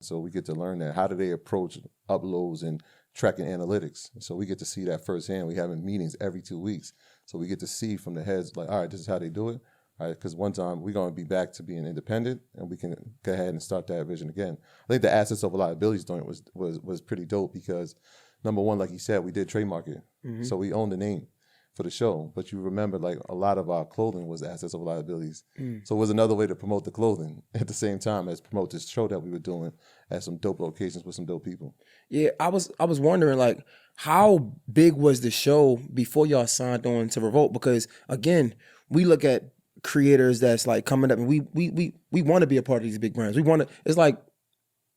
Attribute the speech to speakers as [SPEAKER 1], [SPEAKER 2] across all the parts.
[SPEAKER 1] So we get to learn that. How do they approach uploads and tracking analytics? So we get to see that firsthand. We having meetings every 2 weeks. So we get to see from the heads, like, all right, this is how they do it. All right, because one time we're going to be back to being independent, and we can go ahead and start that vision again. I think the assets over liabilities joint was pretty dope because, number one, like you said, we did trademark it. So we own the name for the show. But you remember, like, a lot of our clothing was assets over liabilities. So it was another way to promote the clothing at the same time as promote this show that we were doing at some dope locations with some dope people.
[SPEAKER 2] Yeah, I was wondering, like, how big was the show before y'all signed on to Revolt? Because again, we look at creators that's like coming up, and we want to be a part of these big brands. We want to. It's like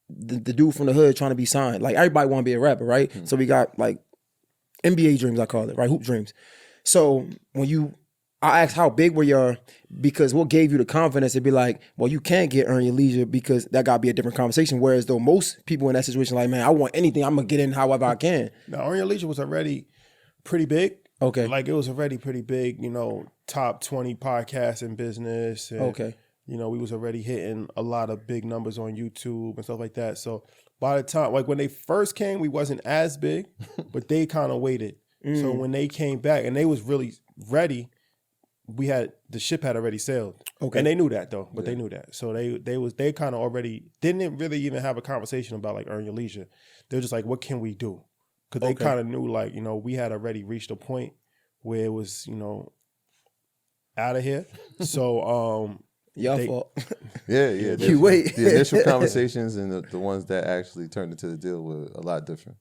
[SPEAKER 2] the dude from the hood trying to be signed. Like, everybody want to be a rapper, right? So we got like NBA dreams, I call it, right? Hoop dreams. So I asked how big were y'all, because what gave you the confidence to be like, well, you can't get Earn Your Leisure, because that got to be a different conversation. Whereas though most people in that situation, like, man, I want anything, I'm gonna get in however I can.
[SPEAKER 3] Now, Earn Your Leisure was already pretty big.
[SPEAKER 2] Okay.
[SPEAKER 3] Like, it was already pretty big, top 20 podcasts in business. And,
[SPEAKER 2] Okay.
[SPEAKER 3] we was already hitting a lot of big numbers on YouTube and stuff like that. So by the time, like, when they first came, we wasn't as big, but they kind of waited. So when they came back and they was really ready, the ship had already sailed.
[SPEAKER 2] Okay.
[SPEAKER 3] And they knew that though, but they knew that. So they kind of already didn't really even have a conversation about like Earn Your Leisure. They were just like, what can we do? Because they kind of knew, like, we had already reached a point where it was, out of here. So
[SPEAKER 2] Y'all fault.
[SPEAKER 1] Yeah.
[SPEAKER 2] You wait.
[SPEAKER 1] The initial conversations and the ones that actually turned into the deal were a lot different.